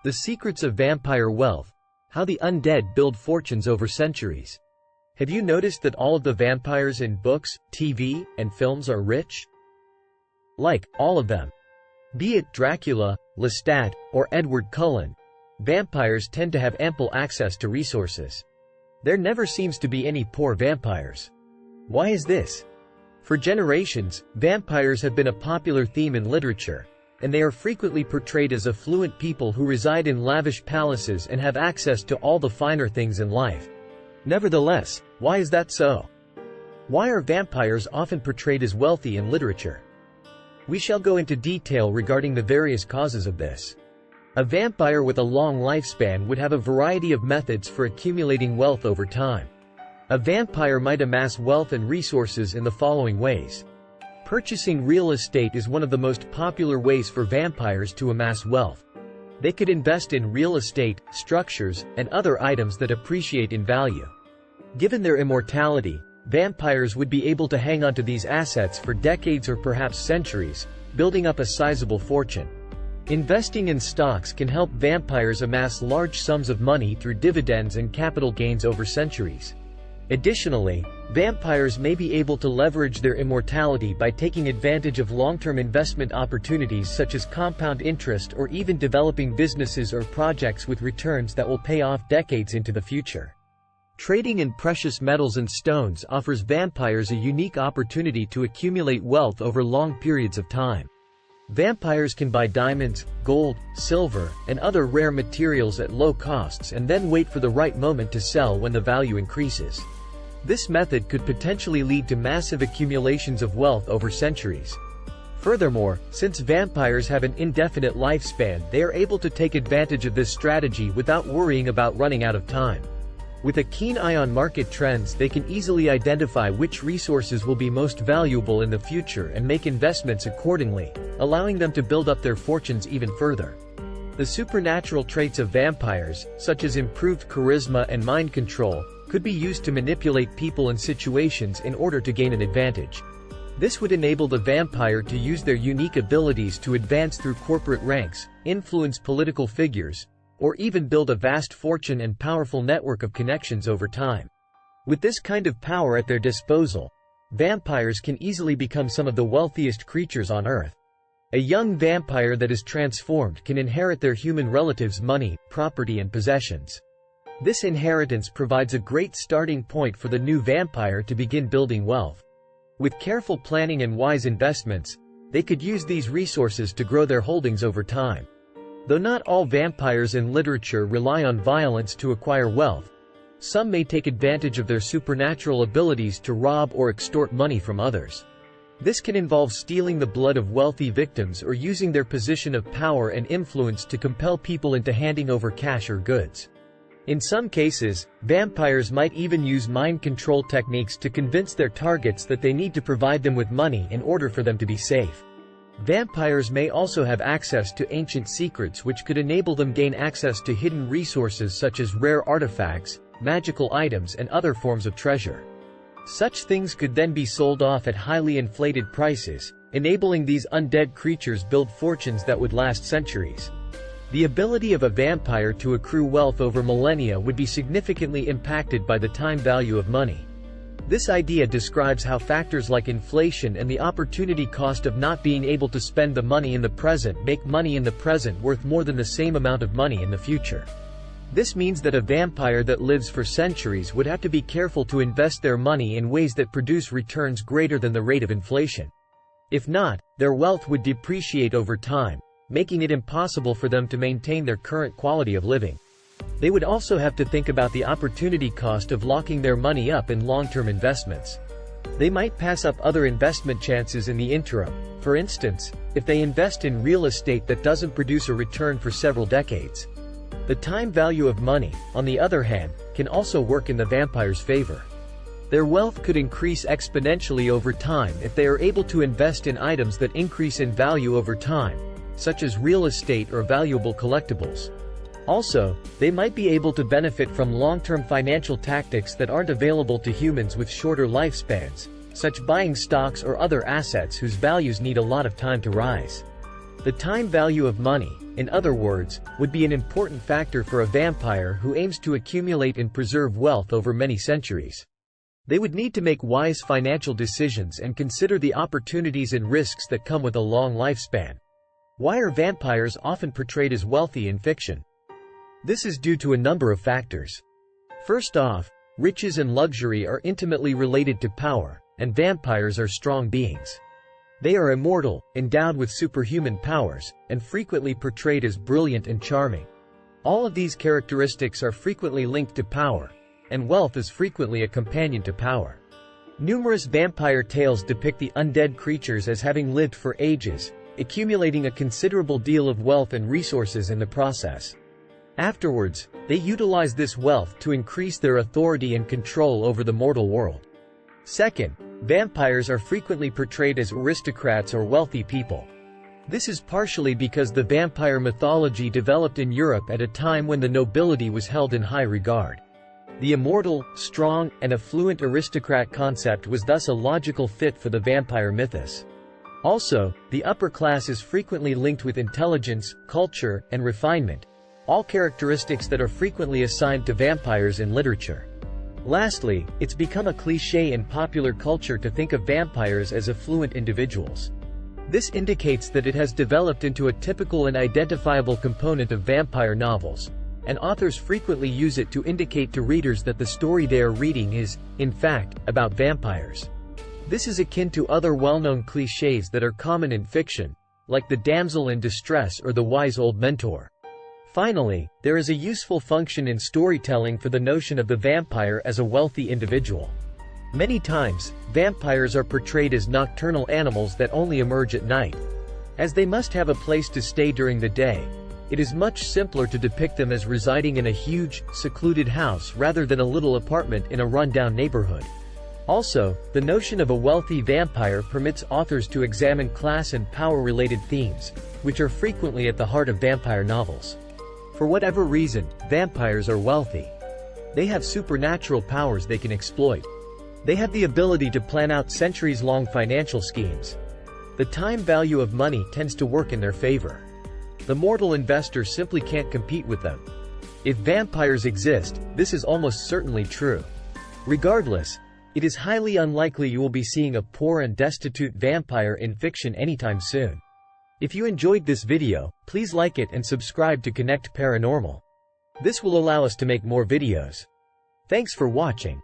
The secrets of vampire wealth. How the undead build fortunes over centuries. Have you noticed that all of the vampires in books, TV, and films are rich? Like, all of them. Be it Dracula, Lestat, or Edward Cullen, vampires tend to have ample access to resources. There never seems to be any poor vampires. Why is this? For generations, vampires have been a popular theme in literature, and they are frequently portrayed as affluent people who reside in lavish palaces and have access to all the finer things in life. Nevertheless, why is that so? Why are vampires often portrayed as wealthy in literature? We shall go into detail regarding the various causes of this. A vampire with a long lifespan would have a variety of methods for accumulating wealth over time. A vampire might amass wealth and resources in the following ways. Purchasing real estate is one of the most popular ways for vampires to amass wealth. They could invest in real estate, structures, and other items that appreciate in value. Given their immortality, vampires would be able to hang onto these assets for decades or perhaps centuries, building up a sizable fortune. Investing in stocks can help vampires amass large sums of money through dividends and capital gains over centuries. Additionally, vampires may be able to leverage their immortality by taking advantage of long-term investment opportunities such as compound interest or even developing businesses or projects with returns that will pay off decades into the future. Trading in precious metals and stones offers vampires a unique opportunity to accumulate wealth over long periods of time. Vampires can buy diamonds, gold, silver, and other rare materials at low costs and then wait for the right moment to sell when the value increases. This method could potentially lead to massive accumulations of wealth over centuries. Furthermore, since vampires have an indefinite lifespan, they are able to take advantage of this strategy without worrying about running out of time. With a keen eye on market trends, they can easily identify which resources will be most valuable in the future and make investments accordingly, allowing them to build up their fortunes even further. The supernatural traits of vampires, such as improved charisma and mind control, could be used to manipulate people and situations in order to gain an advantage. This would enable the vampire to use their unique abilities to advance through corporate ranks, influence political figures, or even build a vast fortune and powerful network of connections over time. With this kind of power at their disposal, vampires can easily become some of the wealthiest creatures on Earth. A young vampire that is transformed can inherit their human relatives' money, property, and possessions. This inheritance provides a great starting point for the new vampire to begin building wealth. With careful planning and wise investments, they could use these resources to grow their holdings over time. Though not all vampires in literature rely on violence to acquire wealth, some may take advantage of their supernatural abilities to rob or extort money from others. This can involve stealing the blood of wealthy victims or using their position of power and influence to compel people into handing over cash or goods. In some cases, vampires might even use mind control techniques to convince their targets that they need to provide them with money in order for them to be safe. Vampires may also have access to ancient secrets which could enable them gain access to hidden resources such as rare artifacts, magical items, and other forms of treasure. Such things could then be sold off at highly inflated prices, enabling these undead creatures build fortunes that would last centuries. The ability of a vampire to accrue wealth over millennia would be significantly impacted by the time value of money. This idea describes how factors like inflation and the opportunity cost of not being able to spend the money in the present make money in the present worth more than the same amount of money in the future. This means that a vampire that lives for centuries would have to be careful to invest their money in ways that produce returns greater than the rate of inflation. If not, their wealth would depreciate over time, making it impossible for them to maintain their current quality of living. They would also have to think about the opportunity cost of locking their money up in long-term investments. They might pass up other investment chances in the interim. For instance, if they invest in real estate that doesn't produce a return for several decades. The time value of money, on the other hand, can also work in the vampire's favor. Their wealth could increase exponentially over time if they are able to invest in items that increase in value over time, such as real estate or valuable collectibles. Also, they might be able to benefit from long-term financial tactics that aren't available to humans with shorter lifespans, such buying stocks or other assets whose values need a lot of time to rise. The time value of money, in other words, would be an important factor for a vampire who aims to accumulate and preserve wealth over many centuries. They would need to make wise financial decisions and consider the opportunities and risks that come with a long lifespan. Why are vampires often portrayed as wealthy in fiction? This is due to a number of factors. First off, riches and luxury are intimately related to power, and vampires are strong beings. They are immortal, endowed with superhuman powers, and frequently portrayed as brilliant and charming. All of these characteristics are frequently linked to power, and wealth is frequently a companion to power. Numerous vampire tales depict the undead creatures as having lived for ages, accumulating a considerable deal of wealth and resources in the process. Afterwards, they utilize this wealth to increase their authority and control over the mortal world. Second, vampires are frequently portrayed as aristocrats or wealthy people. This is partially because the vampire mythology developed in Europe at a time when the nobility was held in high regard. The immortal, strong, and affluent aristocrat concept was thus a logical fit for the vampire mythos. Also, the upper class is frequently linked with intelligence, culture, and refinement, all characteristics that are frequently assigned to vampires in literature. Lastly, it's become a cliché in popular culture to think of vampires as affluent individuals. This indicates that it has developed into a typical and identifiable component of vampire novels, and authors frequently use it to indicate to readers that the story they are reading is, in fact, about vampires. This is akin to other well-known clichés that are common in fiction, like the damsel in distress or the wise old mentor. Finally, there is a useful function in storytelling for the notion of the vampire as a wealthy individual. Many times, vampires are portrayed as nocturnal animals that only emerge at night. As they must have a place to stay during the day, it is much simpler to depict them as residing in a huge, secluded house rather than a little apartment in a rundown neighborhood. Also, the notion of a wealthy vampire permits authors to examine class and power-related themes, which are frequently at the heart of vampire novels. For whatever reason, vampires are wealthy. They have supernatural powers they can exploit. They have the ability to plan out centuries-long financial schemes. The time value of money tends to work in their favor. The mortal investor simply can't compete with them. If vampires exist, this is almost certainly true. Regardless, it is highly unlikely you will be seeing a poor and destitute vampire in fiction anytime soon. If you enjoyed this video, please like it and subscribe to Connect Paranormal. This will allow us to make more videos. Thanks for watching.